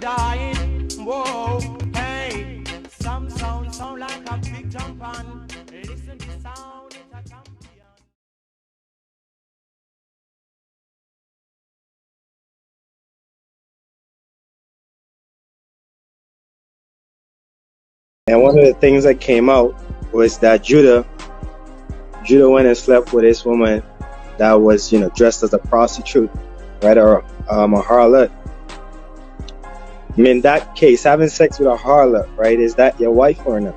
dying. Whoa, hey, some sound like a big jump on. Listen to sound, it's a champion. And one of the things that came out was that Judah went and slept with this woman that was, dressed as a prostitute, right, or a harlot. I mean, in that case, having sex with a harlot, right, is that your wife or not?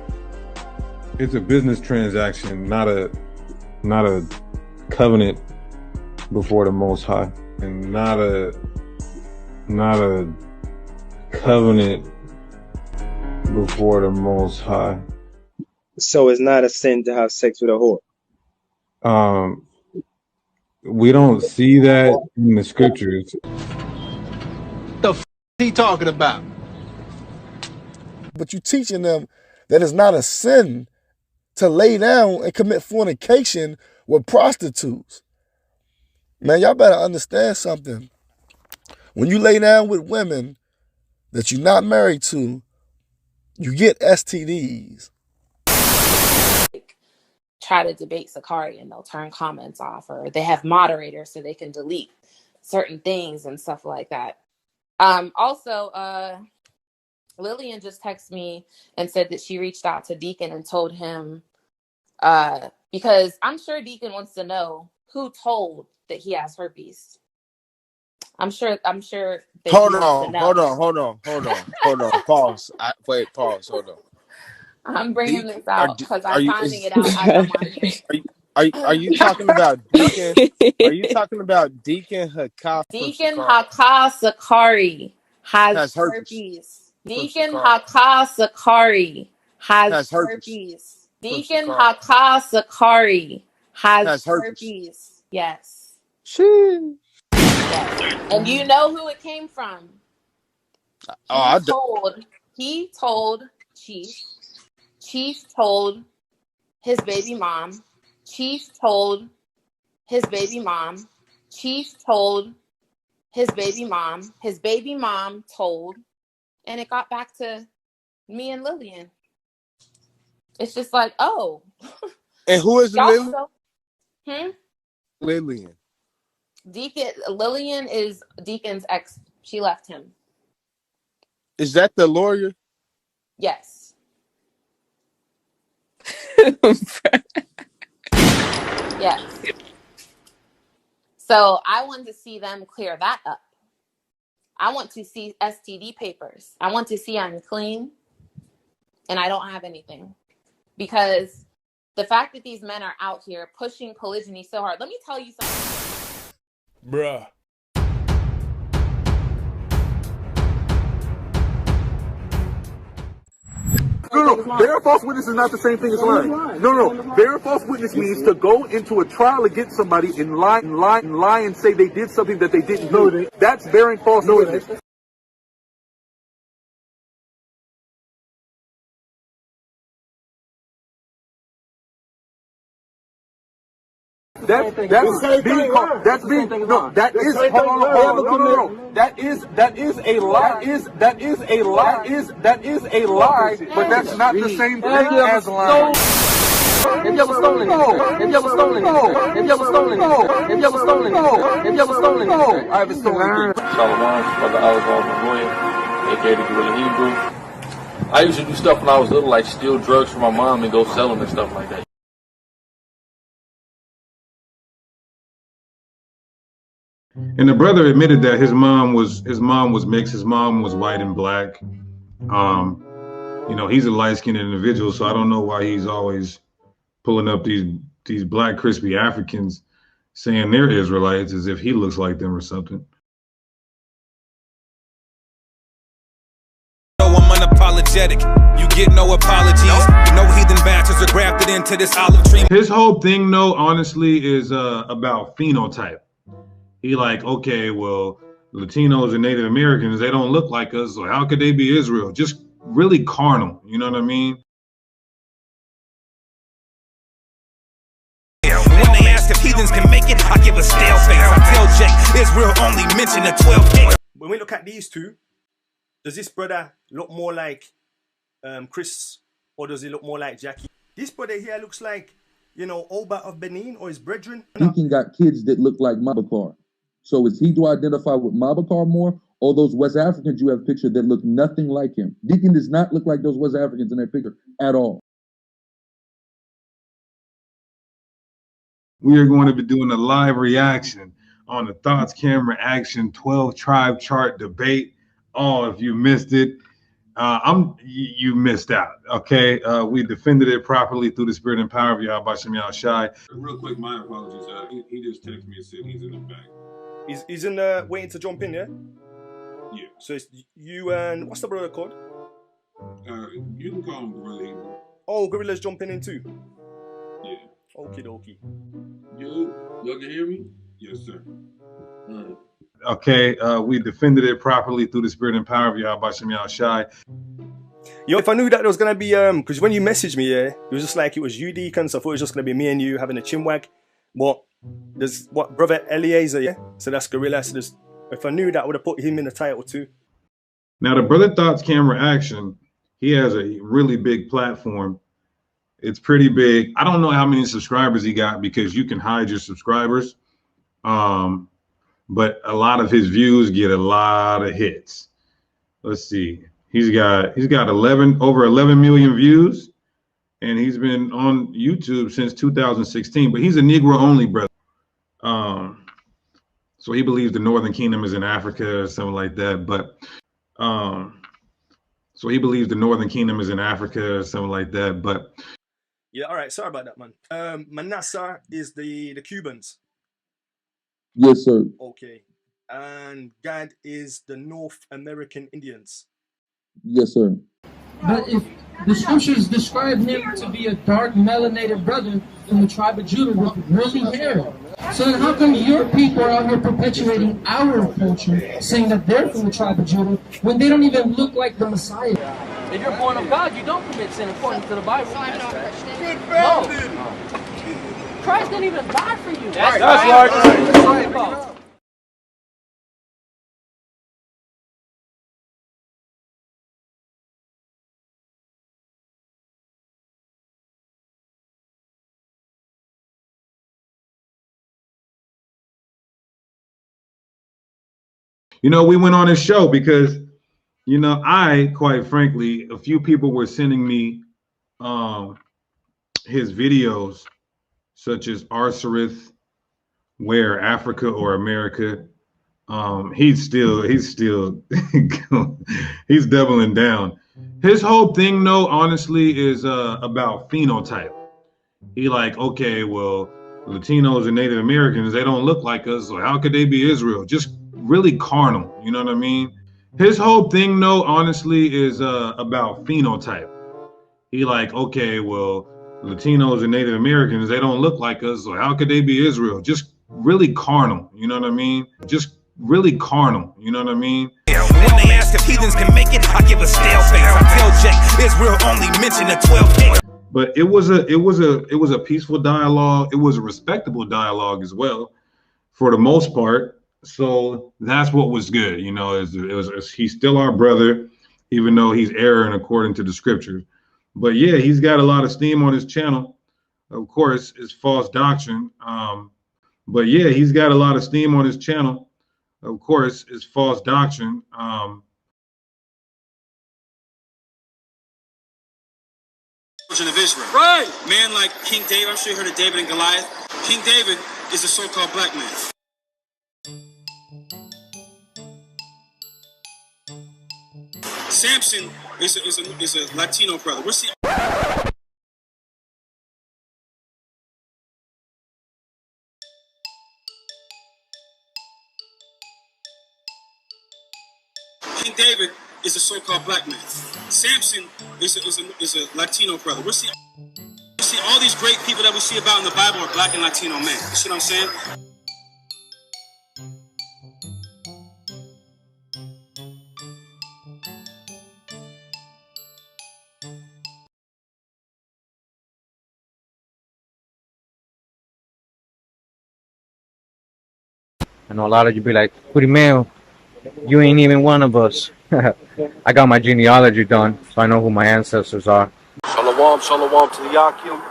It's a business transaction, not a covenant before the Most High, and not a covenant before the Most High. So it's not a sin to have sex with a whore. We don't see that in the scriptures. The f he talking about? But you teaching them that it's not a sin to lay down and commit fornication with prostitutes. Man, y'all better understand something. When you lay down with women that you're not married to, you get STDs. Try to debate Sicarii and they'll turn comments off, or they have moderators so they can delete certain things and stuff like that. Also, Lillian just texted me and said that she reached out to Deacon and told him, because I'm sure Deacon wants to know who told that he has herpes. I'm sure. That hold on. Pause. Pause. Hold on. I'm bringing this out because I'm finding it out as I'm on here. Are you talking about Deacon? Are you talking about Deacon Hakah? Deacon Hakah Sicarii has herpes. Deacon Hakah Sicarii has herpes. Deacon Hakah Sicarii has herpes. Yes. Yes. And you know who it came from. He told Chief. Chief told his baby mom. Chief told his baby mom. Chief told his baby mom. His baby mom told. And it got back to me and Lillian. It's just like, oh. And who is Lillian? Lillian. Lillian is Deacon's ex. She left him. Is that the lawyer? Yes. Yes. So I want to see them clear that up. I want to see STD papers. I want to see I'm clean and I don't have anything. Because the fact that these men are out here pushing polygyny so hard, let me tell you something. Bruh. No, bearing false witness is not the same thing as lying. No. Bearing false witness means to go into a trial against somebody and lie and say they did something that they didn't do. That's bearing false witness. That is a lie, but that's not the same thing as lying. Have you ever stolen anything? Have you ever stolen anything? Have you ever stolen anything? Have you ever stolen anything? Have you ever stolen anything? I haven't stolen anything. Shalom, Brother Alexander William, aka the Gorilla Hebrew. I used to do stuff when I was little, like steal drugs from my mom and go sell them and stuff like that. And the brother admitted that his mom was mixed. His mom was white and black. He's a light-skinned individual, so I don't know why he's always pulling up these black crispy Africans saying they're Israelites as if he looks like them or something. No, I'm unapologetic. You get no apologies. No heathen bastards are grafted into this olive tree. His whole thing, though, honestly, is about phenotype. He like, okay, well, Latinos and Native Americans, they don't look like us, so how could they be Israel? Just really carnal, you know what I mean? When they ask if heathens can make it, I give a stale face. I tell Jake, Israel only mentioned the 12 kings. When we look at these two, Does this brother look more like Chris, or does he look more like Jackie? This brother here looks like, you know, Oba of Benin or his brethren. Deacon got kids that look like Mabakar. So is he to identify with Mabakar more, or those West Africans you have pictured that look nothing like him? Deacon does not look like those West Africans in that picture at all. We are going to be doing a live reaction on the Thoughts Camera Action 12 Tribe Chart debate. Oh, if you missed it, you missed out. Okay, we defended it properly through the spirit and power of Yahweh Shem Shai. Real quick, my apologies. He just texted me and said he's in the back. He's in the waiting to jump in, yeah. Yeah. So it's you and what's the brother called? You can call him Gorilla Hebrew. Oh, Gorilla's jumping in too. Yeah. Okie dokie. You can hear me? Yes, sir. Okay, we defended it properly through the spirit and power of Yahweh Shem Shai. Yo, if I knew that there was gonna be because when you messaged me, yeah, it was just like it was you, Deacon, so I thought it was just gonna be me and you having a chinwag. But there's what brother Eliezer, yeah. So that's Gorilla. So if I knew that, I would have put him in the title too. Now the Brother Thoughts Camera Action, he has a really big platform. It's pretty big. I don't know how many subscribers he got because you can hide your subscribers. But a lot of his views get a lot of hits. Let's see. He's got over 11 million views, and he's been on YouTube since 2016. But he's a Negro only brother. So he believes the Northern Kingdom is in Africa or something like that. But so he believes the Northern Kingdom is in Africa or something like that. But yeah, all right. Sorry about that, man. Manasseh is the Cubans. Yes, sir. Okay. And Gad is the North American Indians. Yes, sir. But if the scriptures describe him to be a dark melanated brother from the tribe of Judah with really hair, so then how come your people are out here perpetuating our culture, saying that they're from the tribe of Judah, when they don't even look like the Messiah? If you're born of God, you don't commit sin according to the Bible. So I'm not Christian. No. Christ didn't even die for you. That's right. you know, we went on his show because, you know, quite frankly, a few people were sending me his videos, such as Arsarith, Where Africa or America. He's still he's doubling down. His whole thing, though, honestly, is about phenotype. He like, okay, well, Latinos and Native Americans, they don't look like us, so how could they be Israel? Just really carnal, you know what I mean? His whole thing, though, honestly, is about phenotype. He like, okay, well, Latinos and Native Americans, they don't look like us, so how could they be Israel? Just really carnal, you know what I mean? Just really carnal, you know what I mean? When they ask if heathens can make it, I give a stale face. I tell Jack Israel only mention the 12 But it was a peaceful dialogue. It was a respectable dialogue as well, for the most part. So that's what was good, you know. He's still our brother, even though he's erring according to the scriptures. But yeah, he's got a lot of steam on his channel. Of course, it's false doctrine. But yeah, he's got a lot of steam on his channel. Of course, it's false doctrine. Of Israel. Right. Man like King David, I'm sure you heard of David and Goliath. King David is a so-called black man. Samson is a Latino brother. What's the King David is a so-called black man. Samson is a Latino brother. See, all these great people that we see about in the Bible are black and Latino men. You see what I'm saying? I know a lot of you be like, Puri man, you ain't even one of us. I got my genealogy done, so I know who my ancestors are. Shalom, shalom to the Yakim.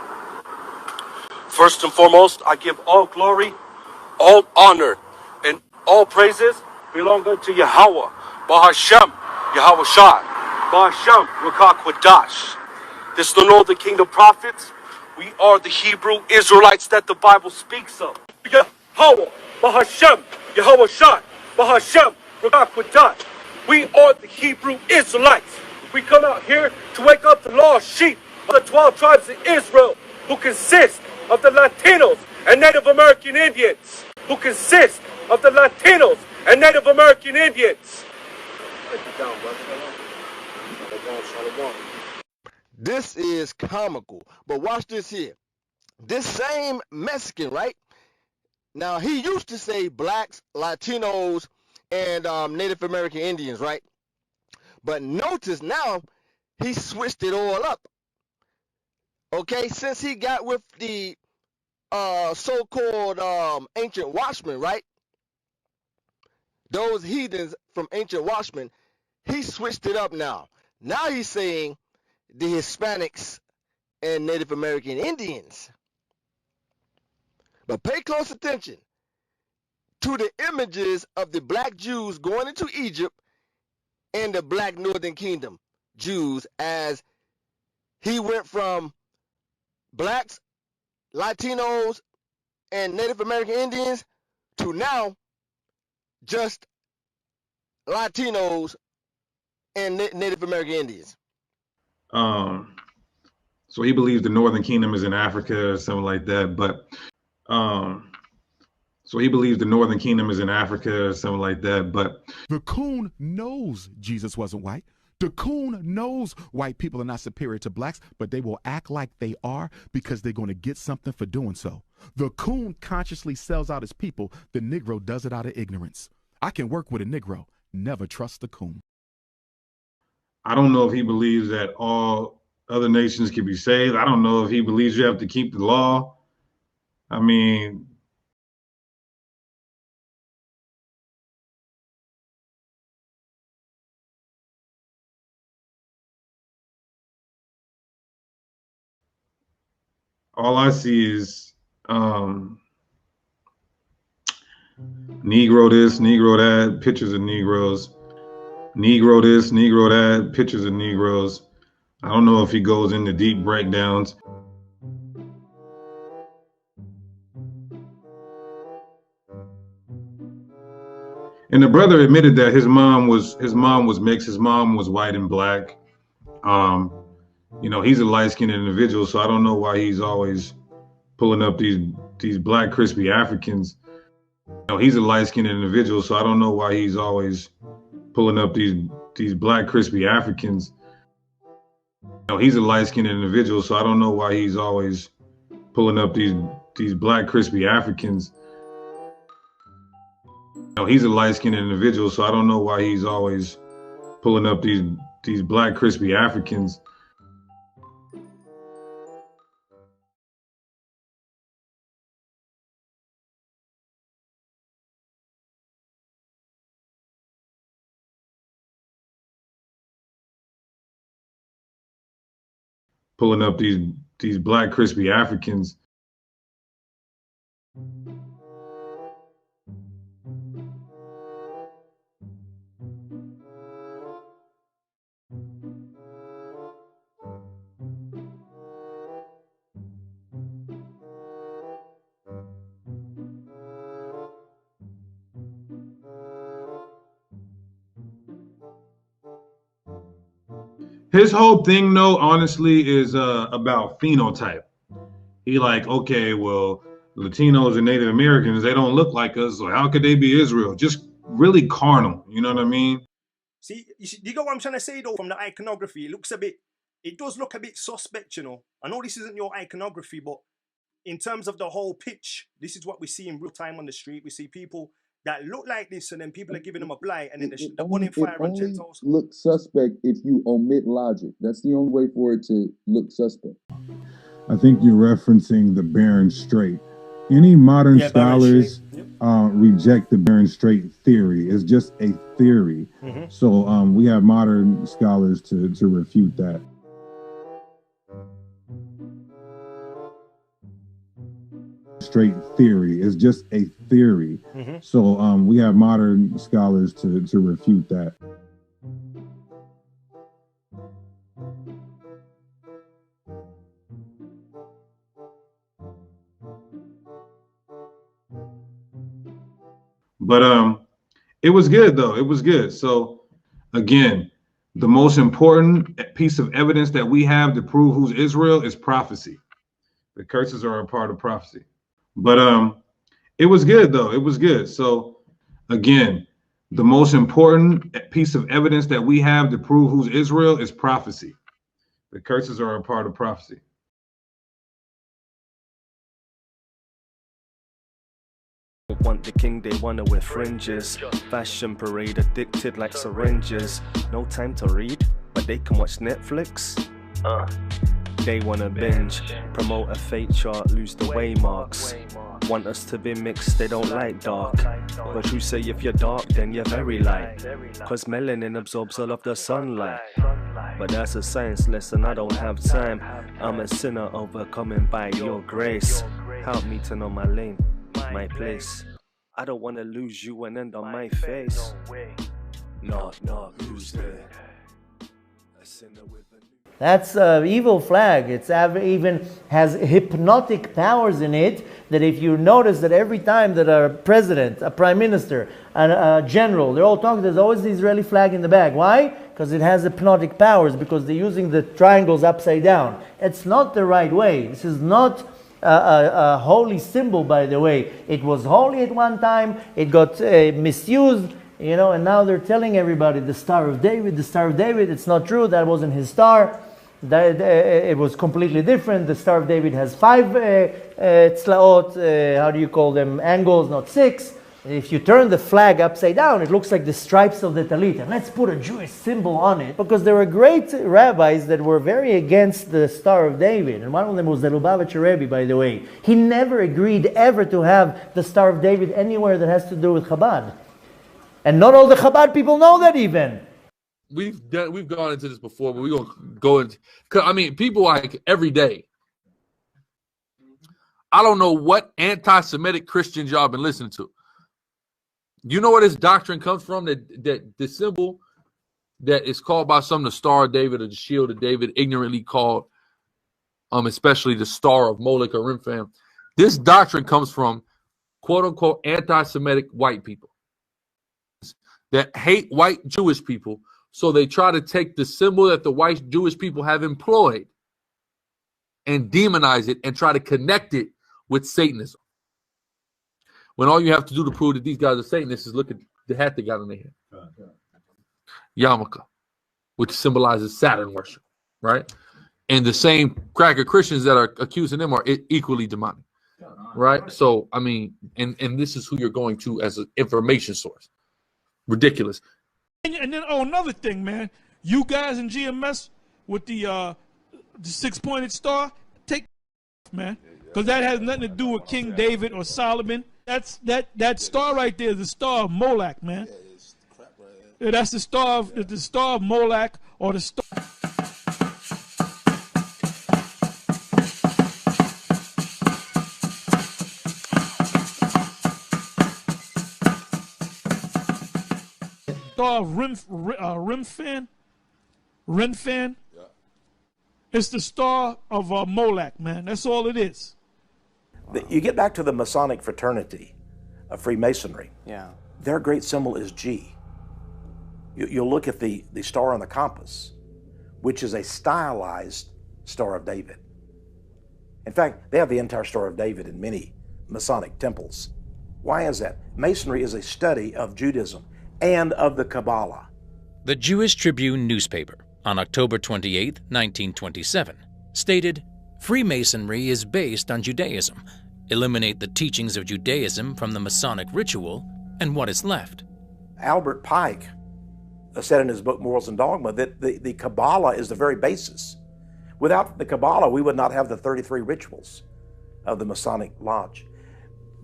First and foremost, I give all glory, all honor, and all praises belong unto Yahweh, Bahashem, Yahweh Shai, Bahashem, Rakak Wadash. This is the Northern Kingdom prophets. We are the Hebrew Israelites that the Bible speaks of. Yahweh, Bahashem, Yahweh Shai, Bahashem, Rakak Wadash. We are the Hebrew Israelites. We come out here to wake up the lost sheep of the 12 tribes of Israel, who consist of the Latinos and Native American Indians, who consist of the Latinos and Native American Indians. This is comical, but watch this here. This same Mexican, right? Now, he used to say blacks, Latinos, and Native American Indians, right? But notice now, he switched it all up. Okay, since he got with the so-called ancient watchmen, right? Those heathens from ancient watchmen, he switched it up now. Now he's saying the Hispanics and Native American Indians. But pay close attention to the images of the black Jews going into Egypt and the black Northern Kingdom Jews, as he went from blacks, Latinos, and Native American Indians to now just Latinos and Native American Indians. So he believes the Northern Kingdom is in Africa or something like that. But so he believes the Northern Kingdom is in Africa or something like that. But the coon knows Jesus wasn't white. The coon knows white people are not superior to blacks, but they will act like they are because they're going to get something for doing so. The coon consciously sells out his people. The Negro does it out of ignorance. I can work with a Negro. Never trust the coon. I don't know if he believes that all other nations can be saved. I don't know if he believes you have to keep the law. I mean, all I see is Negro this, Negro that, pictures of Negroes. Negro this, Negro that, pictures of Negroes. I don't know if he goes into deep breakdowns. And the brother admitted that his mom was mixed. His mom was white and black. You know, he's a light-skinned individual, so I don't know why he's always pulling up these black crispy Africans. You know, he's a light-skinned individual, so I don't know why he's always pulling up these black crispy Africans. You know, he's a light-skinned individual, so I don't know why he's always pulling up these black crispy Africans. You know, he's a light-skinned individual, so I don't know why he's always pulling up these black crispy Africans. Pulling up these black crispy Africans. His whole thing, though, honestly, is about phenotype. He like, okay, well, Latinos and Native Americans, they don't look like us, so how could they be Israel? Just really carnal, you know what I mean? See, you got what I'm trying to say, though, from the iconography. It does look a bit suspect, you know. I know this isn't your iconography, but in terms of the whole pitch, this is what we see in real time on the street. We see people that look like this, and then people are giving them a blight, and then the one in fire on Gentiles. Look suspect if you omit logic. That's the only way for it to look suspect. I think you're referencing the Barren Strait. Any modern scholars reject the Bering Strait theory. It's just a theory. So we have modern scholars to refute that. Strait theory is just a theory. So we have modern scholars to refute that. But it was good though. It was good. So again, the most important piece of evidence that we have to prove who's Israel is prophecy. The curses are a part of prophecy. But it was good though. It was good. So again, the most important piece of evidence that we have to prove who's Israel is prophecy. The curses are a part of prophecy. Want the king, they wanna wear fringes. Fashion parade addicted like syringes. No time to read, but they can watch Netflix. They wanna binge, promote a fate chart, lose the waymarks. Want us to be mixed, they don't like dark. But you say if you're dark, then you're very light. Cause melanin absorbs all of the sunlight. But that's a science lesson, I don't have time. I'm a sinner overcoming by your grace. Help me to know my lane, my place. I don't wanna lose you and end on my face. Knock, knock, who's there? A sinner with a... That's an evil flag. It's even has hypnotic powers in it, that if you notice that every time that a president, a prime minister, and a general, they're all talking, there's always the Israeli flag in the back. Why? Because it has hypnotic powers, because they're using the triangles upside down. It's not the right way. This is not a holy symbol, by the way. It was holy at one time, it got misused, you know, and now they're telling everybody the Star of David, the Star of David. It's not true, that wasn't his star. It was completely different. The Star of David has 5 tzlaot, how do you call them, angles, not 6. If you turn the flag upside down, it looks like the stripes of the talit. And let's put a Jewish symbol on it. Because there were great rabbis that were very against the Star of David. And one of them was the Lubavitcher Rebbe, by the way. He never agreed ever to have the Star of David anywhere that has to do with Chabad. And not all the Chabad people know that even. We've gone into this before, but we're gonna go into. Cause I mean, people like every day. I don't know what anti-Semitic Christians y'all been listening to. You know where this doctrine comes from? That the symbol that is called by some the Star of David or the Shield of David, ignorantly called, especially the Star of Molech or Remphan. This doctrine comes from quote unquote anti-Semitic white people that hate white Jewish people. So they try to take the symbol that the white Jewish people have employed and demonize it and try to connect it with Satanism. When all you have to do to prove that these guys are Satanists is look at the hat they got on their head. Yarmulke, which symbolizes Saturn worship, right? And the same cracker Christians that are accusing them are equally demonic, right? So, I mean, and this is who you're going to as an information source. Ridiculous. And then, another thing, man. You guys in GMS with the 6-pointed star, take man. Because that has nothing to do with King David or Solomon. That star right there is the Star of Molech, man. Yeah, that's the Star of Molech, or the Star. Star of Remphan. Yeah. It's the Star of Molech, man. That's all it is. You get back to the Masonic fraternity of Freemasonry. Yeah. Their great symbol is G. You'll look at the star on the compass, which is a stylized Star of David. In fact, they have the entire Star of David in many Masonic temples. Why is that? Masonry is a study of Judaism and of the Kabbalah. The Jewish Tribune newspaper, on October 28, 1927, stated, "Freemasonry is based on Judaism. Eliminate the teachings of Judaism from the Masonic ritual, and what is left?" Albert Pike said in his book Morals and Dogma that the Kabbalah is the very basis. Without the Kabbalah, we would not have the 33 rituals of the Masonic Lodge.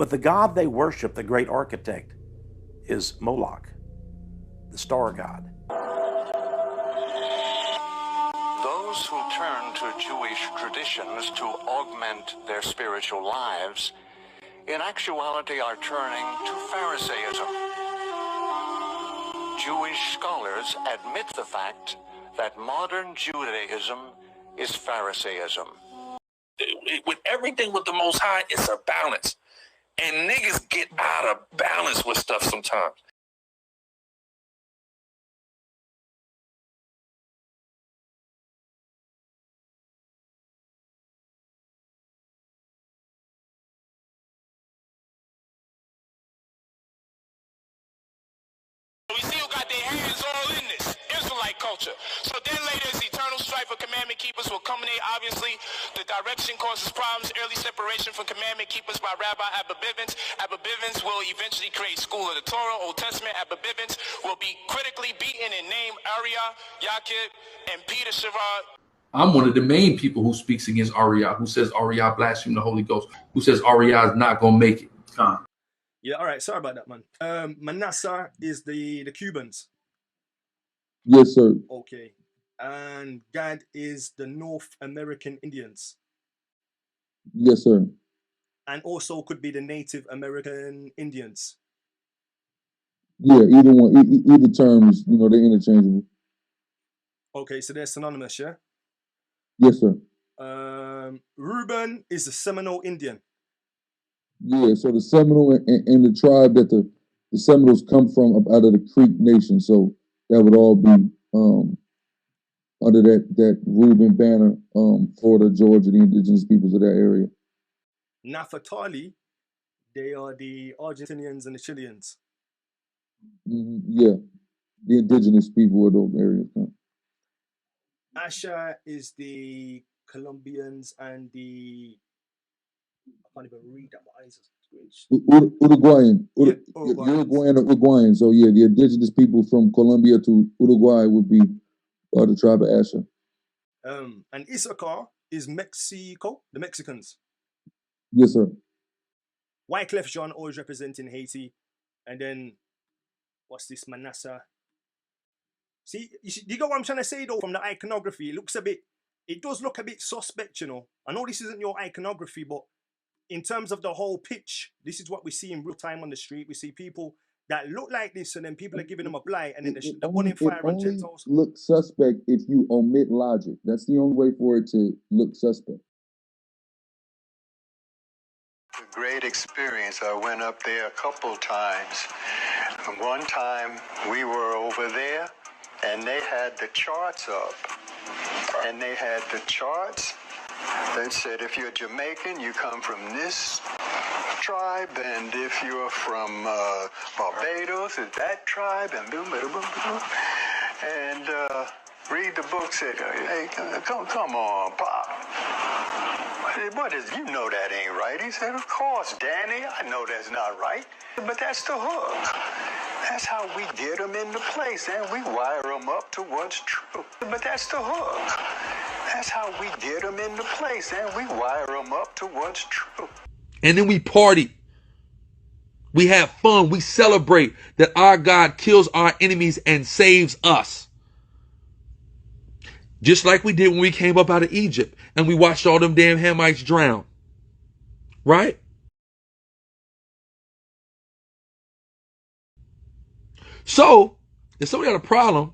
But the God they worship, the great architect, is Moloch, the star god. Those who turn to Jewish traditions to augment their spiritual lives, in actuality are turning to Pharisaism. Jewish scholars admit the fact that modern Judaism is Pharisaism. With everything with the Most High, it's a balance. And niggas get out of balance with stuff sometimes. We still got their hands all in this Israelite culture. So then later, this eternal strife of commandment keepers will culminate. Obviously, the direction causes problems. Early separation from commandment keepers by Rabbi Abba Bivens. Abba Bivens will eventually create School of the Torah, Old Testament. Abba Bivens will be critically beaten and named Arya, Yaqub, and Peter Sherrod. I'm one of the main people who speaks against Arya, who says Arya blasphemed the Holy Ghost, who says Arya is not going to make it. Yeah, all right. Sorry about that, man. Manasseh is the Cubans. Yes, sir. Okay. And Gad is the North American Indians. Yes, sir. And also could be the Native American Indians. Yeah, either one, either terms, you know, they're interchangeable. Okay, so they're synonymous, yeah? Yes, sir. Reuben is the Seminole Indian. Yeah, so the Seminole and the tribe that the Seminoles come from up out of the Creek Nation, so that would all be under that Reuben banner, Florida, Georgia, the indigenous peoples of that area. Naphtali, they are the Argentinians and the Chileans. Yeah, the indigenous people of those areas. Asher is the Colombians and the, I can't even read that, my eyes are Uruguayan, Uruguayan. Uruguayan. So yeah, the indigenous people from Colombia to Uruguay would be the tribe of Asher. And Issachar is Mexico, the Mexicans. Yes, sir. Wyclef Jean always representing Haiti. And then, what's this, Manasseh? See, you got what I'm trying to say though, from the iconography, it does look a bit suspect, you know. I know this isn't your iconography, but in terms of the whole pitch, this is what we see in real time on the street. We see people that look like this, and then people are giving them a blight, and then they're burning fire on Gentiles. Look suspect if you omit logic. That's the only way for it to look suspect. A great experience. I went up there a couple times. One time we were over there, and they had the charts up, and they had the charts that said if you're Jamaican, you come from this tribe, and if you're from Barbados, it's that tribe, and boom, boom, boom, boom. And read the book, said, hey, come on, Pop. What is, you know that ain't right. He said, of course, Danny, I know that's not right, but that's the hook. That's how we get them into place, and we wire them up to what's true. But that's the hook. That's how we get them into place, and we wire them up to what's true. And then we party. We have fun. We celebrate that our God kills our enemies and saves us. Just like we did when we came up out of Egypt and we watched all them damn Hamites drown. Right? So, if somebody got a problem,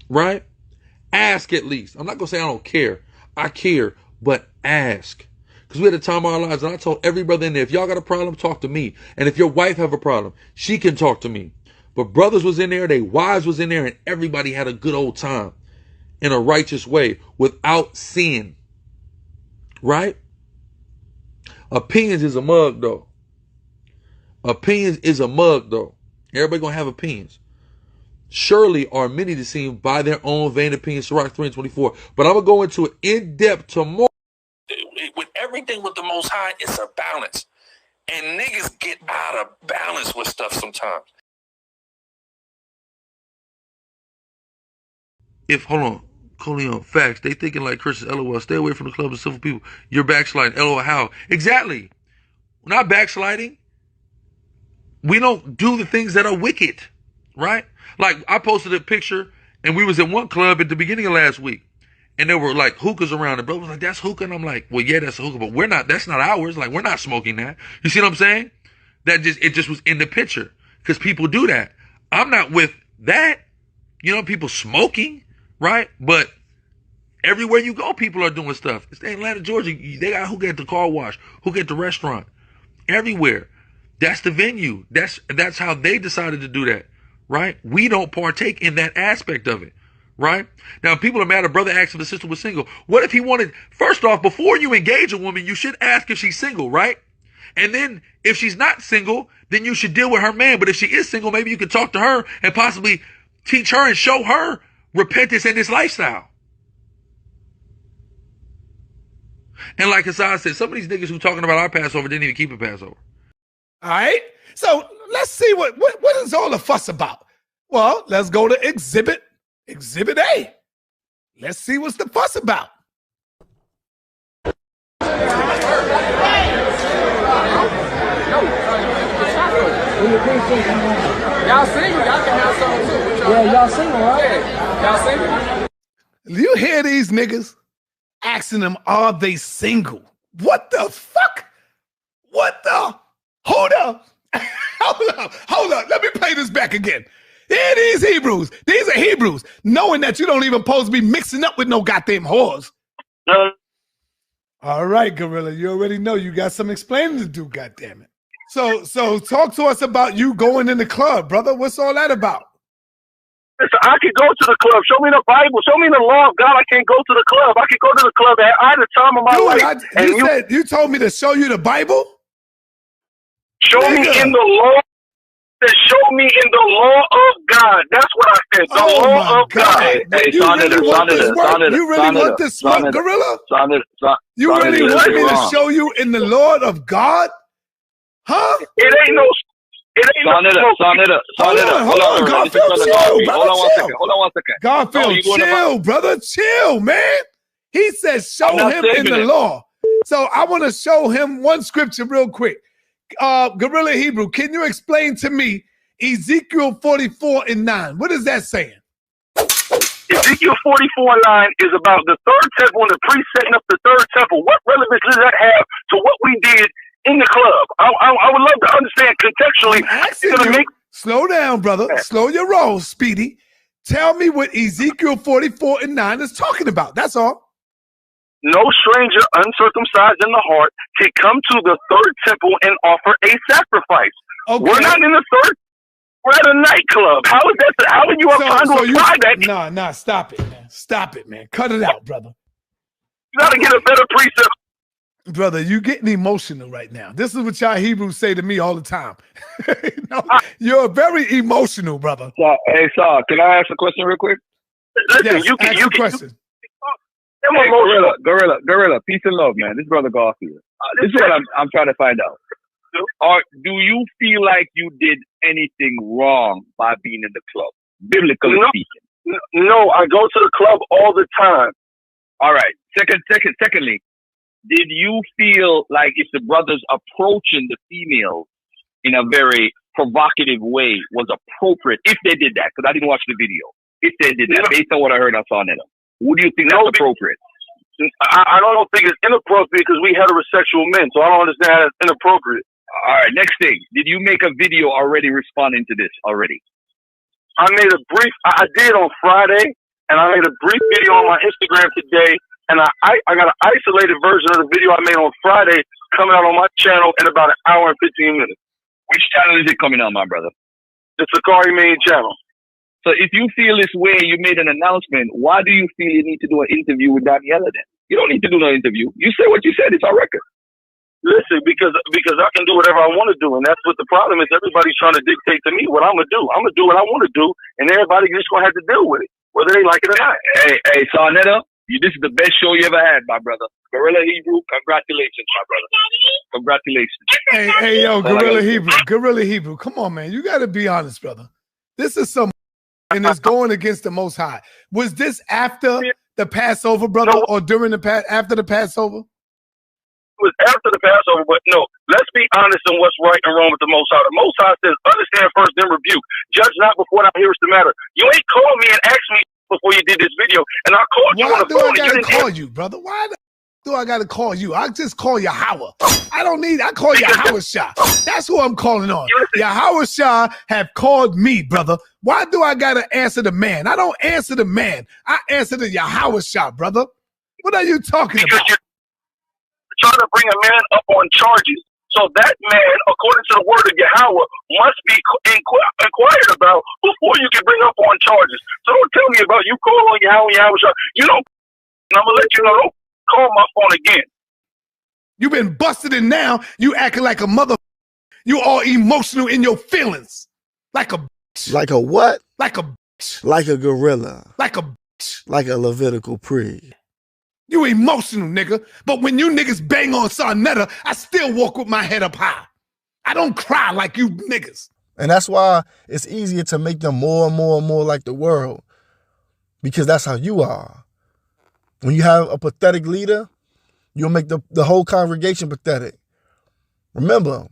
right? Ask at least. I'm not going to say I don't care. I care, but ask. Because we had a time of our lives, and I told every brother in there, if y'all got a problem, talk to me. And if your wife have a problem, she can talk to me. But brothers was in there, they wives was in there, and everybody had a good old time in a righteous way without sin. Right? Opinions is a mug, though. Opinions is a mug, though. Everybody gonna have opinions. Surely are many deceived by their own vain opinions. Sirach 3:24. But I'm gonna go into it in depth tomorrow. With everything with the Most High, it's a balance. And niggas get out of balance with stuff sometimes. Hold on, Coleon, facts. They thinking like Christians, LOL. Stay away from the club of civil people. You're backsliding, LOL. How? Exactly. We're not backsliding. We don't do the things that are wicked, right? Like I posted a picture and we was at one club at the beginning of last week and there were like hookahs around. The brother was like, that's hookah. And I'm like, well, yeah, that's a hookah, but that's not ours. Like, we're not smoking that. You see what I'm saying? It just was in the picture because people do that. I'm not with that. You know, people smoking, right? But everywhere you go, people are doing stuff. It's in Atlanta, Georgia. They got hookah at the car wash, hookah at the restaurant, everywhere. That's the venue. That's how they decided to do that, right? We don't partake in that aspect of it, right? Now, people are mad a brother asked if the sister was single. What if he wanted, first off, before you engage a woman, you should ask if she's single, right? And then if she's not single, then you should deal with her man. But if she is single, maybe you could talk to her and possibly teach her and show her repentance in this lifestyle. And like Hassan said, some of these niggas who talking about our Passover didn't even keep a Passover. All right. So let's see what is all the fuss about. Well, let's go to Exhibit A. Let's see what's the fuss about. Y'all single, y'all can have some too. Yeah, y'all single, right? Y'all single? You hear these niggas asking them, are they single? What the fuck? What the? Hold up. Hold up. Let me play this back again. Here these Hebrews. These are Hebrews, knowing that you don't even supposed to be mixing up with no goddamn whores. All right, Gorilla, you already know you got some explaining to do, goddammit. So talk to us about you going in the club, brother. What's all that about? Listen, I could go to the club. Show me the Bible. Show me the law of God. I can't go to the club. I could go to the club at either time of my life. You told me to show you the Bible? Show me in the law. Show me in the law of God. That's what I said. The law of God. Hey, you really want this smoke, Gorilla? You really want me to show you in the Lord of God? Huh? It ain't no. Hold on, Garfield, chill, brother, Hold on one second. Garfield, chill, brother, chill, man. He says show him in the law. So I want to show him one scripture real quick. Gorilla Hebrew, can you explain to me Ezekiel 44:9? What is that saying? Ezekiel 44:9 is about the third temple and the priest setting up the third temple. What relevance does that have to what we did in the club? I would love to understand contextually. Slow down, brother. Slow your roll, Speedy. Tell me what Ezekiel 44:9 is talking about. That's all. No stranger uncircumcised in the heart can come to the third temple and offer a sacrifice. Okay. We're not in the third. We're at a nightclub. How is that? How are you trying to apply that? Nah, stop it, man. Stop it, man. Cut it out, brother. You got to get a better precept. Brother, you getting emotional right now. This is what y'all Hebrews say to me all the time. You're very emotional, brother. Hey, Saul, can I ask a question real quick? Yes, ask a question. Hey, Gorilla, peace and love, man. This brother Garfield. This is what I'm trying to find out. Do you feel like you did anything wrong by being in the club, biblically speaking? No, I go to the club all the time. All right. Secondly, did you feel like if the brothers approaching the females in a very provocative way was appropriate if they did that? Because I didn't watch the video. If they did that, based on what I heard on Saw Netto, would you think that's appropriate? I don't think it's inappropriate because we heterosexual men, so I don't understand how it's inappropriate. All right, next thing. Did you make a video already responding to this already? I made a brief, I did on Friday, and I made a brief video on my Instagram today, and I got an isolated version of the video I made on Friday coming out on my channel in about an hour and 15 minutes. Which channel is it coming on, my brother? The Sicarii main channel. So if you feel this way, you made an announcement, why do you feel you need to do an interview with Daniela then? You don't need to do no interview. You say what you said, it's on record. Listen, because I can do whatever I want to do, and that's what the problem is. Everybody's trying to dictate to me what I'm going to do. I'm going to do what I want to do, and everybody just going to have to deal with it, whether they like it or not. Hey, Sarnetta, this is the best show you ever had, my brother. Gorilla Hebrew, congratulations, my brother. Congratulations. Hey, yo, Gorilla Hebrew. Come on, man. You got to be honest, brother. This is some and it's going against the Most High. Was this after the Passover, brother, or during after the Passover? was after the Passover, but no, let's be honest on what's right and wrong with the Most High. The Most High says, understand first, then rebuke. Judge not before thou hearest the matter. You ain't called me and asked me before you did this video, and I called you on the phone. Why do I gotta call you, brother? Why do I gotta call you? I just call Yahweh. I call Yahweh Shah. That's who I'm calling on. Yahweh Shah have called me, brother. Why do I gotta answer the man? I don't answer the man. I answer the Yahweh Shah, brother. What are you talking about? Trying to bring a man up on charges. So that man, according to the word of Yahweh, must be inquired about before you can bring up on charges. So don't tell me about you call on Yahweh. You don't, and I'm going to let you know, don't call my phone again. You've been busted in now. You acting like a mother. You all emotional in your feelings. Like a bitch. Like a what? Like a bitch. Like a gorilla. Like a bitch. Like a Levitical priest. You emotional, nigga. But when you niggas bang on Sarnetta, I still walk with my head up high. I don't cry like you niggas. And that's why it's easier to make them more and more and more like the world. Because that's how you are. When you have a pathetic leader, you'll make the whole congregation pathetic. Remember,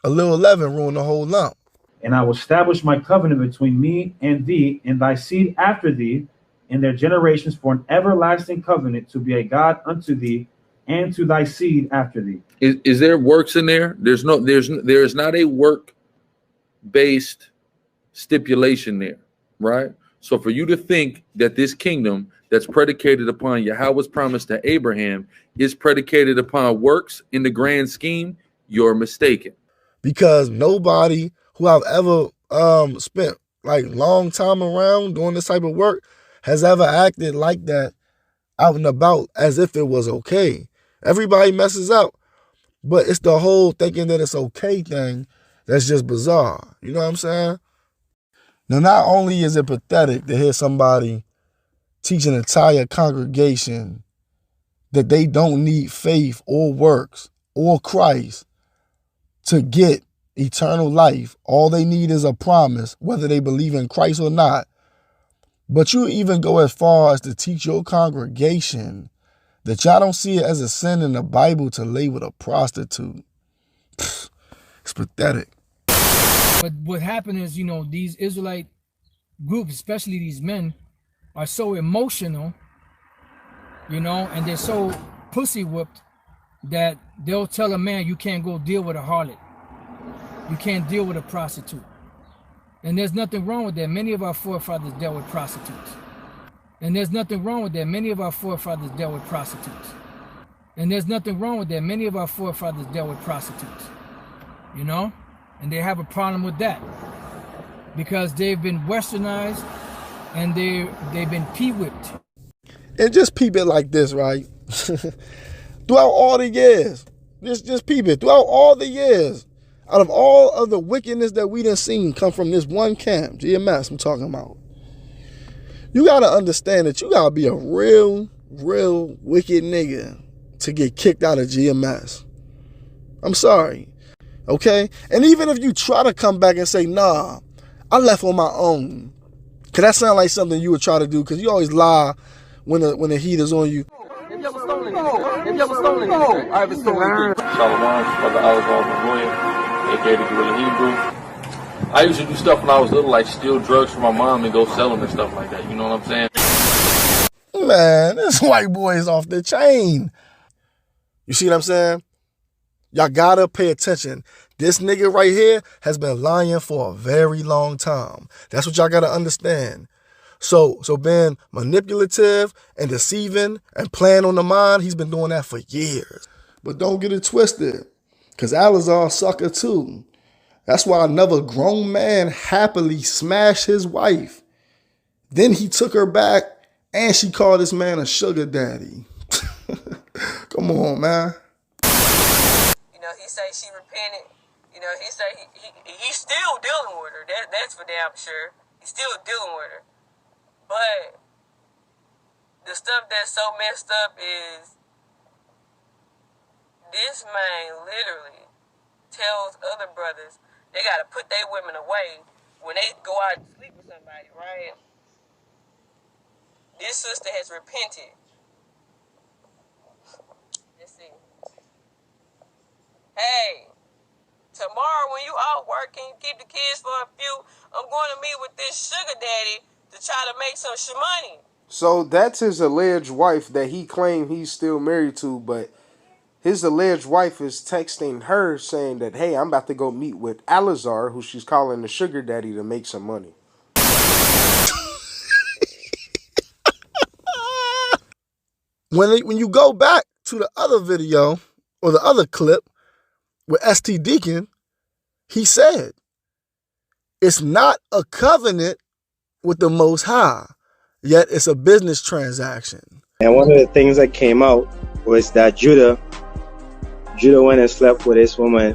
a little leaven ruined the whole lump. And I will establish my covenant between me and thee and thy seed after thee, in their generations for an everlasting covenant to be a God unto thee and to thy seed after thee. Is there works in there? There is not a work-based stipulation there, right? So for you to think that this kingdom that's predicated upon Yahweh's promise to Abraham is predicated upon works in the grand scheme, you're mistaken. Because nobody who I've ever spent like long time around doing this type of work has ever acted like that out and about as if it was okay. Everybody messes up, but it's the whole thinking that it's okay thing that's just bizarre. You know what I'm saying? Now, not only is it pathetic to hear somebody teach an entire congregation that they don't need faith or works or Christ to get eternal life. All they need is a promise, whether they believe in Christ or not. But you even go as far as to teach your congregation that y'all don't see it as a sin in the Bible to lay with a prostitute. It's pathetic. But what happened is, these Israelite groups, especially these men, are so emotional, and they're so pussy whipped that they'll tell a man, you can't go deal with a harlot. You can't deal with a prostitute. And there's nothing wrong with that. Many of our forefathers dealt with prostitutes. And there's nothing wrong with that. Many of our forefathers dealt with prostitutes. And there's nothing wrong with that. Many of our forefathers dealt with prostitutes. And they have a problem with that. Because they've been westernized and they've been pee-whipped. And just peep it like this, right? Throughout all the years, just peep it. Throughout all the years, out of all of the wickedness that we done seen come from this one camp, GMS I'm talking about, you got to understand that you got to be a real wicked nigga to get kicked out of GMS. I'm sorry, okay? And even if you try to come back and say, nah, I left on my own, could that sound like something you would try to do? Because you always lie when the heat is on you. Have you ever stolen anything? I haven't stolen anything. Shalom, Brother Oliver William, aka the Guerrilla Hebrew. I used to do stuff when I was little, like steal drugs from my mom and go sell them and stuff like that. You know what I'm saying? Man, this white boy is off the chain. You see what I'm saying? Y'all gotta pay attention. This nigga right here has been lying for a very long time. That's what y'all gotta understand. So being manipulative and deceiving and playing on the mind, he's been doing that for years. But don't get it twisted, because Alizar a sucker too. That's why another grown man happily smashed his wife. Then he took her back and she called this man a sugar daddy. Come on, man. He say she repented. He say he's still dealing with her. That's for damn sure. He's still dealing with her. But the stuff that's so messed up is this man literally tells other brothers they got to put their women away when they go out and sleep with somebody, right? This sister has repented. Let's see. hey, tomorrow when you out working, keep the kids for a few, I'm going to meet with this sugar daddy to try to make some money. So that's his alleged wife that he claimed he's still married to, but his alleged wife is texting her saying that, hey, I'm about to go meet with Alizar, who she's calling the sugar daddy, to make some money. When you go back to the other video or the other clip with ST Deacon, he said, it's not a covenant with the Most High, yet it's a business transaction. And one of the things that came out was that Judah went and slept with this woman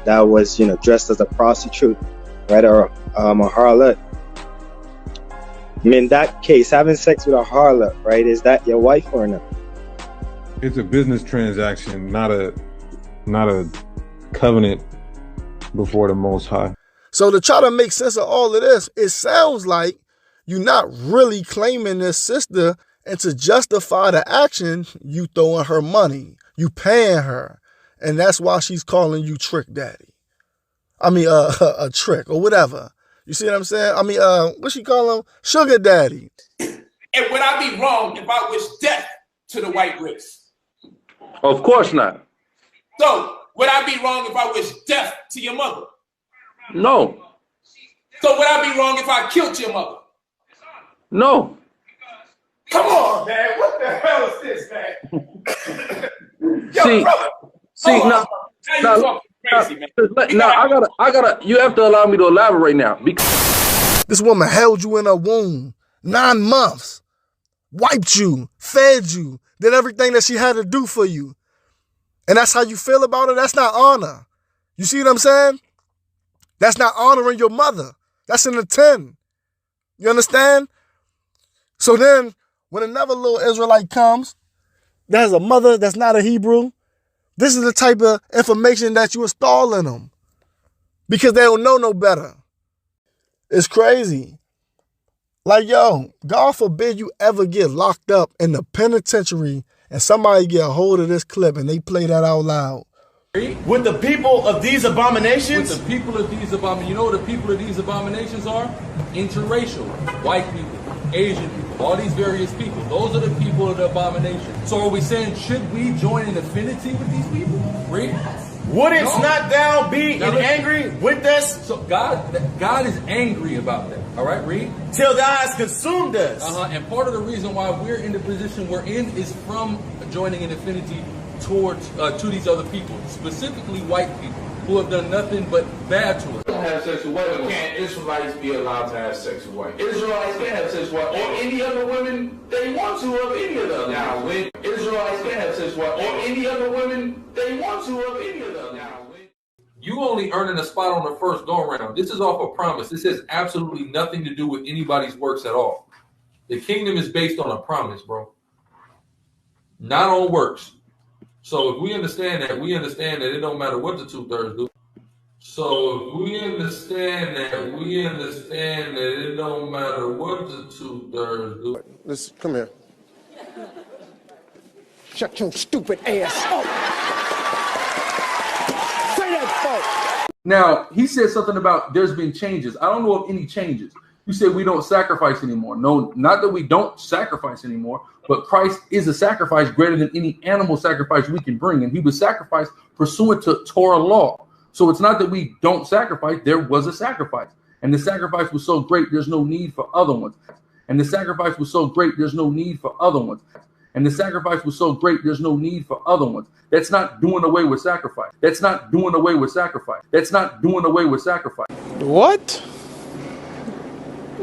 that was, dressed as a prostitute, right, or a harlot. I mean, in that case, having sex with a harlot, right, is that your wife or not? It's a business transaction, not a covenant before the Most High. So to try to make sense of all of this, it sounds like you're not really claiming this sister, and to justify the action, you throwing her money, you paying her, and that's why she's calling you trick daddy. I mean, a trick or whatever. You see what I'm saying? I mean, what she call him? Sugar daddy. And would I be wrong if I wish death to the white race? Of course not. So, would I be wrong if I wish death to your mother? No. So, would I be wrong if I killed your mother? No. Come on, man. What the hell is this, man? You have to allow me to elaborate now. Because this woman held you in her womb 9 months, wiped you, fed you, did everything that she had to do for you. And that's how you feel about her? That's not honor. You see what I'm saying? That's not honoring your mother. That's in the 10. You understand? So then, when another little Israelite comes, that has a mother that's not a Hebrew, this is the type of information that you install in them. Because they don't know no better. It's crazy. Like, yo, God forbid you ever get locked up in the penitentiary and somebody get a hold of this clip and they play that out loud. With the people of these abominations? With the people of these abominations. You know what the people of these abominations are? Interracial. White people, Asian people, all these various people. Those are the people of the abomination. So are we saying, should we join in affinity with these people? Read. Wouldn't not thou be angry with us? So God is angry about that. All right, read. Till thou hast consumed us. And part of the reason why we're in the position we're in is from joining in affinity towards to these other people, specifically white people who have done nothing but bad to us. Have sex with white women. Can't Israelites be allowed to have sex with white? Israelites can have sex with white or any other women they want to of any of them. Now, when Israelites can have sex with white or any other women they want to of any of them. Now, you only earning a spot on the first go around. This is off a promise. This has absolutely nothing to do with anybody's works at all. The kingdom is based on a promise, bro. Not on works. So if we understand that, it don't matter what the 2/3 do. So if we understand that, it don't matter what the 2/3 do. Listen, come here. Shut your stupid ass up. Say that, folks. Now, he said something about there's been changes. I don't know of any changes. You said we don't sacrifice anymore. No, not that we don't sacrifice anymore, but Christ is a sacrifice greater than any animal sacrifice we can bring. And he was sacrificed pursuant to Torah law. So it's not that we don't sacrifice. There was a sacrifice. And the sacrifice was so great, there's no need for other ones. And the sacrifice was so great, there's no need for other ones. And the sacrifice was so great, there's no need for other ones. That's not doing away with sacrifice. That's not doing away with sacrifice. That's not doing away with sacrifice. What?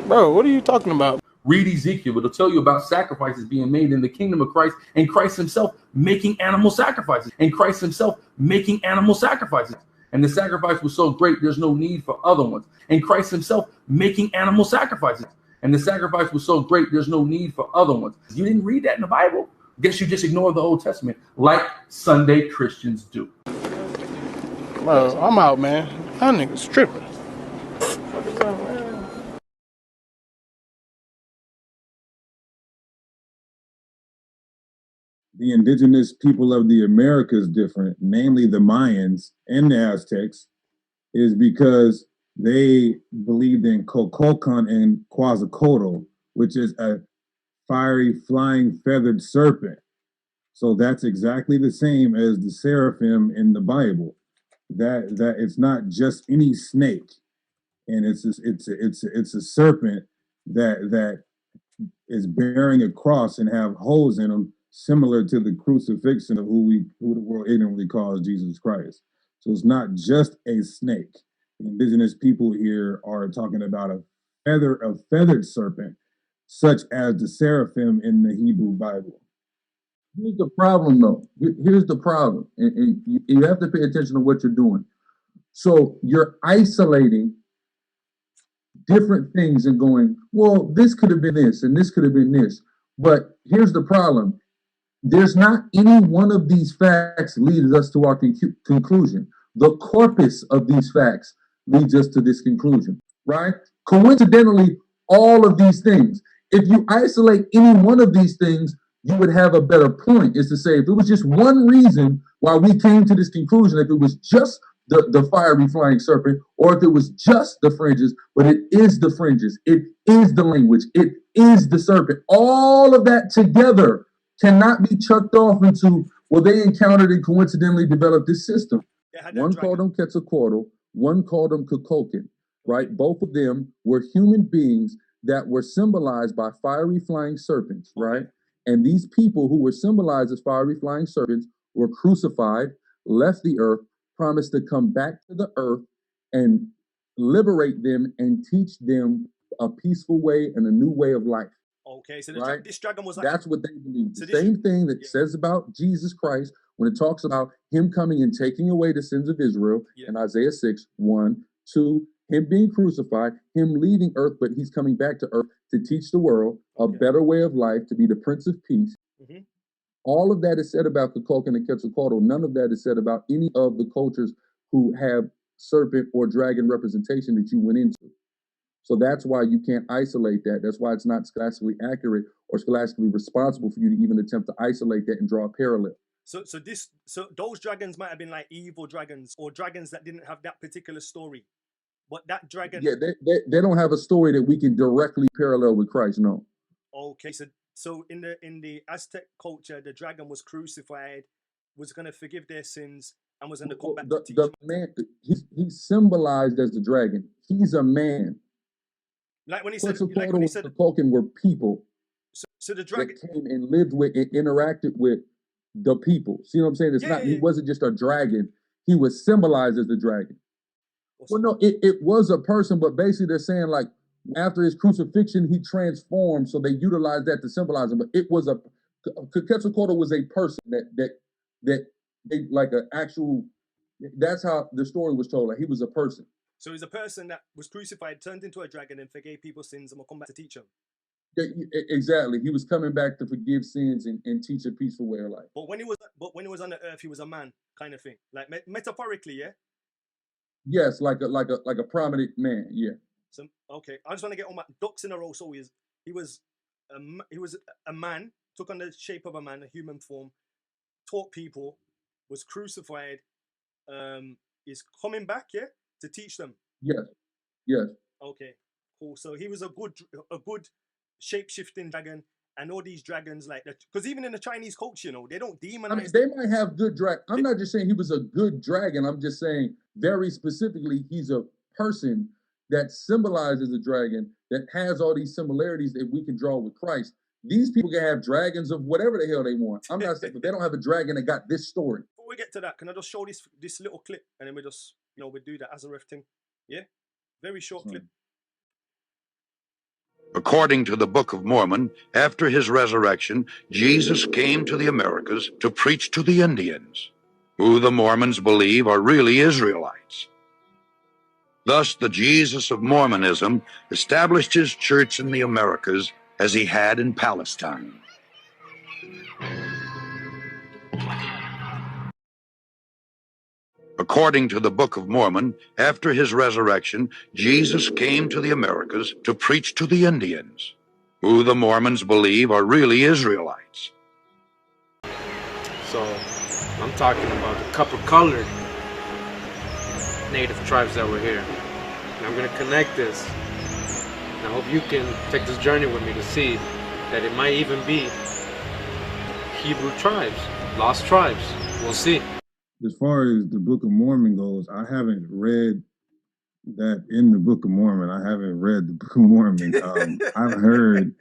Bro, what are you talking about? Read Ezekiel. It'll tell you about sacrifices being made in the kingdom of Christ and Christ himself making animal sacrifices. And Christ himself making animal sacrifices. And the sacrifice was so great, there's no need for other ones. And Christ himself making animal sacrifices. And the sacrifice was so great, there's no need for other ones. You didn't read that in the Bible? Guess you just ignored the Old Testament like Sunday Christians do. Bro, I'm out, man. That nigga's tripping. the indigenous people of the Americas different, namely the Mayans and the Aztecs, is because they believed in Cocolcan and Quetzalcoatl, which is a fiery flying feathered serpent. So that's exactly the same as the seraphim in the Bible. That it's not just any snake, and it's a serpent that is bearing a cross and have holes in them, similar to the crucifixion of who the world ignorantly calls Jesus Christ. So it's not just a snake. Indigenous people here are talking about a feathered serpent, such as the seraphim in the Hebrew Bible. Here's the problem, though. Here's the problem, and you have to pay attention to what you're doing. So you're isolating different things and going, well, this could have been this, and this could have been this. But here's the problem. There's not any one of these facts leads us to our conclusion. The corpus of these facts leads us to this conclusion, right? Coincidentally, all of these things, if you isolate any one of these things, you would have a better point, is to say, if it was just one reason why we came to this conclusion, if it was just the fiery flying serpent, or if it was just the fringes, but it is the fringes, it is the language, it is the serpent, all of that together cannot be chucked off into, well, they encountered and coincidentally developed this system. One called them Quetzalcoatl, one called them Kukulkan, right? Both of them were human beings that were symbolized by fiery flying serpents, right? And these people who were symbolized as fiery flying serpents were crucified, left the earth, promised to come back to the earth and liberate them and teach them a peaceful way and a new way of life. Okay, so right? this dragon was like... That's what they believe. The same thing that says about Jesus Christ when it talks about him coming and taking away the sins of Israel in Isaiah 6, 1, 2, him being crucified, him leaving earth, but he's coming back to earth to teach the world a better way of life, to be the Prince of Peace. All of that is said about Kukulkan and Quetzalcoatl. None of that is said about any of the cultures who have serpent or dragon representation that you went into. So that's why you can't isolate that. That's why it's not scholastically accurate or scholastically responsible for you to even attempt to isolate that and draw a parallel. So those dragons might have been like evil dragons or dragons that didn't have that particular story. But that dragon... Yeah, they don't have a story that we can directly parallel with Christ, no. Okay, so in the Aztec culture, the dragon was crucified, was going to forgive their sins, and was going to come back to teach them. Man, he's symbolized as the dragon. He's a man. Like when he said, the Kukulkan were people. So the dragon that came and lived with and interacted with the people. See what I'm saying? It's not. He wasn't just a dragon. He was symbolized as the dragon. Well, no, it was a person, but basically they're saying like after his crucifixion, he transformed, so they utilized that to symbolize him. But it was Quetzalcoatl was a person that they like an actual. That's how the story was told. Like he was a person. So he's a person that was crucified, turned into a dragon, and forgave people's sins, and will come back to teach them. Exactly. He was coming back to forgive sins and teach a peaceful way of life. But when he was on the earth, he was a man, kind of thing, like metaphorically, yeah. Yes, like a prominent man, yeah. So okay, I just want to get all my ducks in a row. So he was a man, took on the shape of a man, a human form, taught people, was crucified, is coming back, yeah, to teach them. Yes, yes. Okay, cool. So he was a good shape-shifting dragon, and all these dragons like that. Because even in the Chinese culture, you know, they don't demonize. I mean, they might have good dragon. I'm not just saying he was a good dragon. I'm just saying very specifically he's a person that symbolizes a dragon that has all these similarities that we can draw with Christ. These people can have dragons of whatever the hell they want. I'm not saying, but they don't have a dragon that got this story. Before we get to that, can I just show this little clip, and then we just, you know, we do the Azareth thing. Yeah, very short clip. According to the Book of Mormon, after his resurrection, Jesus came to the Americas to preach to the Indians, who the Mormons believe are really Israelites. Thus, the Jesus of Mormonism established his church in the Americas as he had in Palestine. According to the Book of Mormon, after his resurrection, Jesus came to the Americas to preach to the Indians, who the Mormons believe are really Israelites. So I'm talking about the copper-colored native tribes that were here. And I'm going to connect this. And I hope you can take this journey with me to see that it might even be Hebrew tribes, lost tribes. We'll see. As far as the Book of Mormon goes, I haven't read that in the Book of Mormon. I haven't read the Book of Mormon. I've heard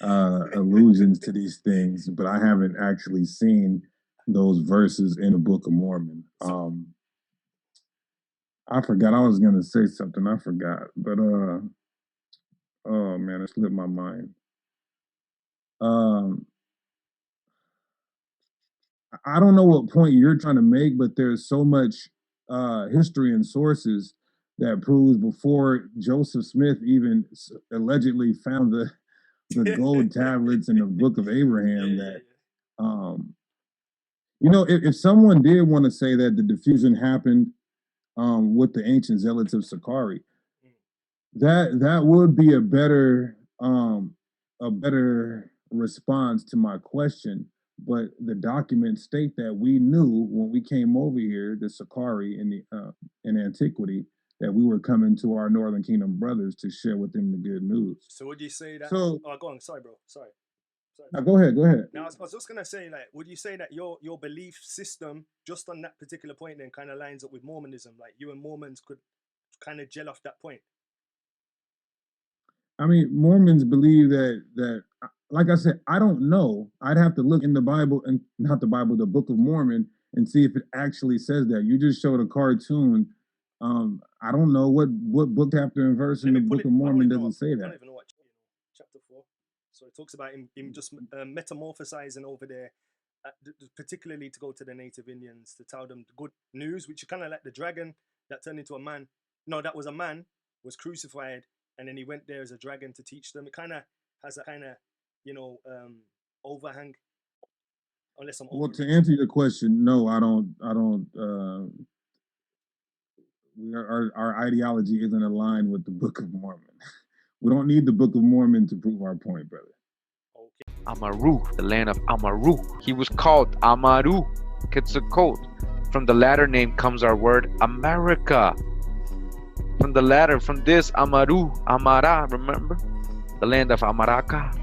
allusions to these things, but I haven't actually seen those verses in the Book of Mormon. I forgot I was gonna say something. I forgot, but oh man, it slipped my mind. I don't know what point you're trying to make, but there's so much history and sources that proves before Joseph Smith even allegedly found the gold tablets in the Book of Abraham that you know, if someone did want to say that the diffusion happened with the ancient zealots of Sicarii, that would be a better response to my question. But the documents state that we knew when we came over here, the Sicarii in antiquity, that we were coming to our Northern Kingdom brothers to share with them the good news. So would you say that? So, oh, go on. Sorry, bro. Sorry. Now go ahead. Now I was just gonna say, like, would you say that your belief system, just on that particular point, then kind of lines up with Mormonism? Like, you and Mormons could kind of gel off that point. I mean, Mormons believe that, like I said, I don't know. I'd have to look in the Bible, and not the Bible, the Book of Mormon, and see if it actually says that. You just showed a cartoon. I don't know what book, chapter, and verse in the Book of Mormon doesn't say that. I don't even know what chapter 4. So it talks about him just metamorphosizing over there, particularly to go to the native Indians to tell them the good news, which is kind of like the dragon that turned into a man. No, that was a man, was crucified, and then he went there as a dragon to teach them. It kind of has a kind of, overhang. Unless I'm well, to answer your question, no, I don't. Our ideology isn't aligned with the Book of Mormon. We don't need the Book of Mormon to prove our point, brother. Amaru, the land of Amaru. He was called Amaru, Quetzalcoatl. From the latter name comes our word America. From this Amaru, Amara, remember? The land of Amaraka.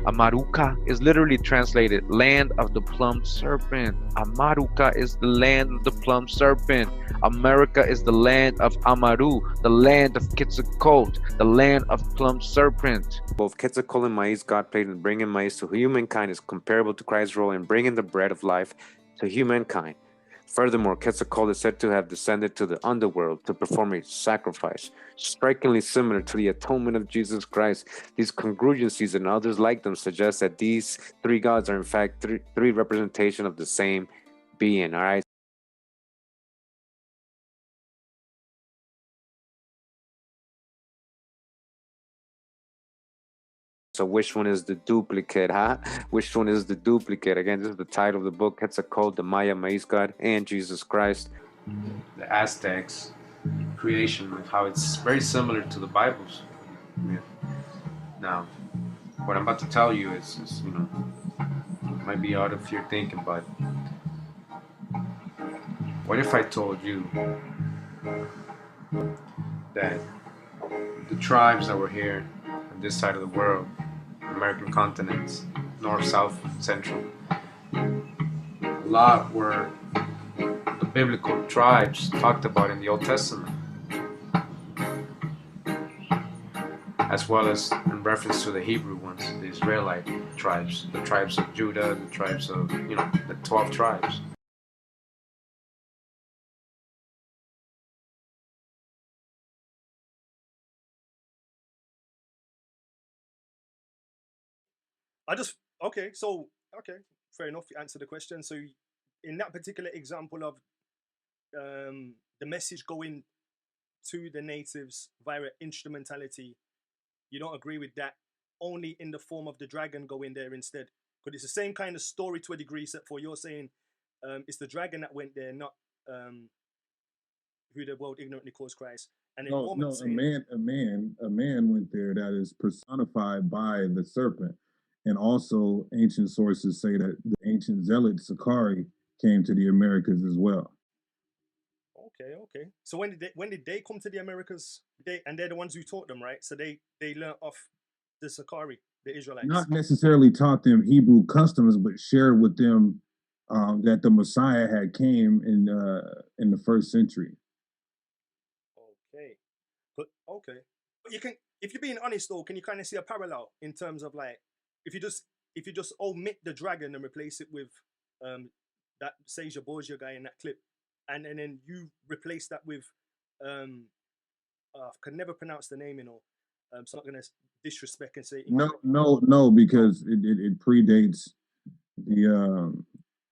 Amaruka is literally translated land of the plum serpent. Amaruka is the land of the plum serpent. America is the land of Amaru, the land of Quetzalcoatl, the land of plum serpent. Both Quetzalcoatl and Mai's God played in bringing maize to humankind is comparable to Christ's role in bringing the bread of life to humankind. Furthermore, Quetzalcoatl is said to have descended to the underworld to perform a sacrifice, strikingly similar to the atonement of Jesus Christ. These congruencies and others like them suggest that these three gods are in fact three representations of the same being. All right. So which one is the duplicate, huh? Which one is the duplicate? Again, this is the title of the book, Quetzalcoatl, the Maya Maize God, and Jesus Christ. The Aztecs creation of how it's very similar to the Bible's. Yeah. Now, what I'm about to tell you is might be out of your thinking, but what if I told you that the tribes that were here on this side of the world, American continents, north, south, central, a lot were the biblical tribes talked about in the Old Testament, as well as in reference to the Hebrew ones, the Israelite tribes, the tribes of Judah, the tribes of, the 12 tribes. Okay, fair enough. You answered the question. So in that particular example of the message going to the natives via instrumentality, you don't agree with that, only in the form of the dragon going there instead? Because it's the same kind of story to a degree, except for you're saying it's the dragon that went there, not who the world ignorantly calls Christ. And No, a man went there that is personified by the serpent. And also ancient sources say that the ancient zealot Sicarii came to the Americas as well. Okay. So when did they come to the Americas? And they're the ones who taught them, right? So they learned off the Sicarii, the Israelites. Not necessarily taught them Hebrew customs, but shared with them that the Messiah had came in the first century. But you can, if you're being honest though, can you kind of see a parallel in terms of like, if you just omit the dragon and replace it with that Seja Borgia guy in that clip, and then you replace that with I can never pronounce the name, so I'm not gonna disrespect and say No, because it predates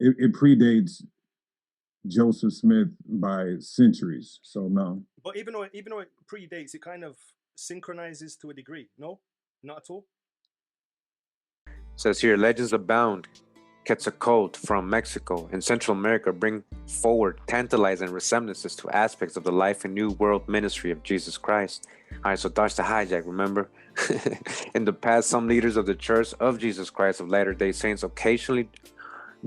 it predates Joseph Smith by centuries. So no. But even though it predates, it kind of synchronizes to a degree. No, not at all. Says here, legends abound. Quetzalcoatl from Mexico and Central America bring forward tantalizing resemblances to aspects of the life and new world ministry of Jesus Christ. All right, so dodge the hijack, remember? In the past, some leaders of the Church of Jesus Christ of Latter-day Saints occasionally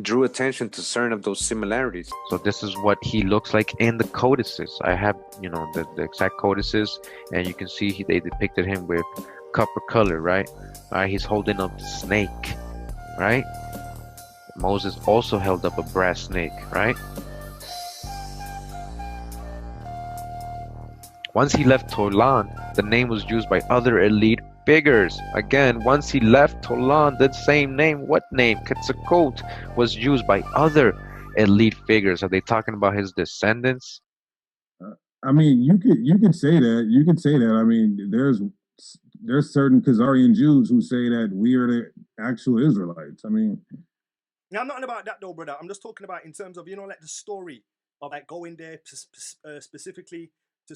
drew attention to certain of those similarities. So this is what he looks like in the codices. I have, the exact codices, and you can see they depicted him with copper color, right? He's holding up a snake, right? Moses also held up a brass snake, right? Once he left Tolan, the name was used by other elite figures. Again, once he left Tolan, the same name, what name? Quetzalcoatl, was used by other elite figures. Are they talking about his descendants? I mean, you can say that. You can say that. I mean, there's certain Khazarian Jews who say that we are the actual Israelites. I mean, now I'm not about that though, brother. I'm just talking about in terms of like the story of like going there specifically to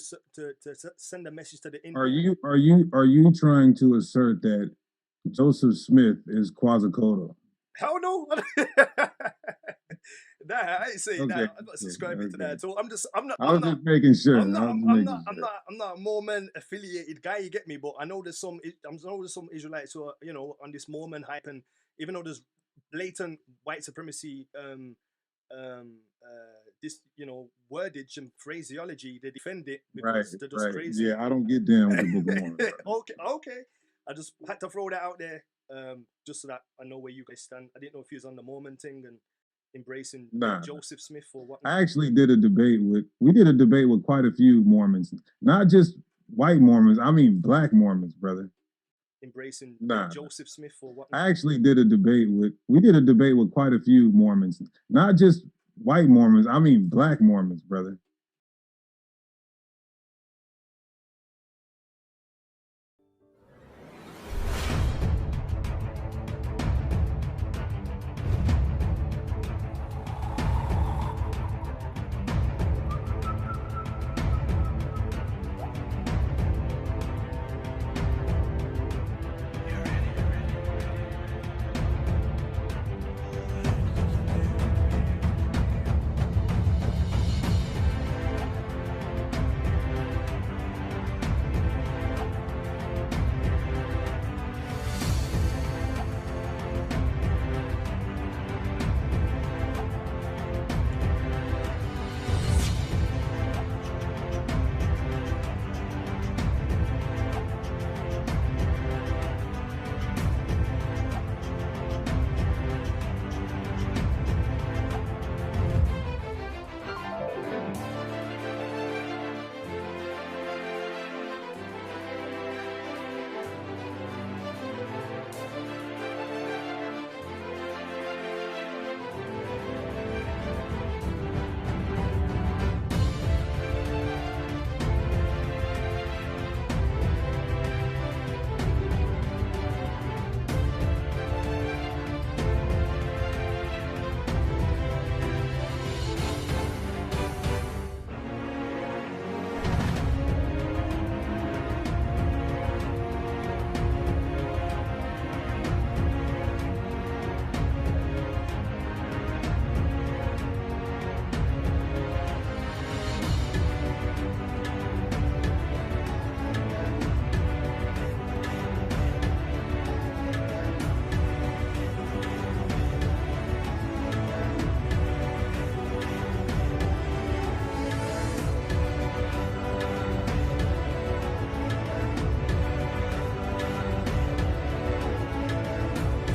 send a message to the Indian. Are you trying to assert that Joseph Smith is Quetzalcoatl? Hell no. Nah, I ain't saying that. I'm not subscribing to that at all. I'm just making sure. I'm not a Mormon affiliated guy. You get me? But I know there's some Israelites who are on this Mormon hype, and even though there's blatant white supremacy this wordage and phraseology, they defend it because they're just crazy. Yeah, I don't get down with the Book of Mormon. Okay. I just had to throw that out there just so that I know where you guys stand. I didn't know if he was on the Mormon thing and embracing Joseph Smith or what. I actually did a debate with quite a few Mormons, not just white Mormons. I mean black Mormons, brother. Embracing Joseph Smith or what? I actually did a debate with quite a few Mormons, not just white Mormons. I mean black Mormons, brother.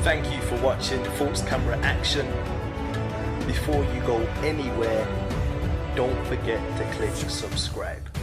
Thank you for watching Thoughts Camera Action. Before you go anywhere, don't forget to click subscribe.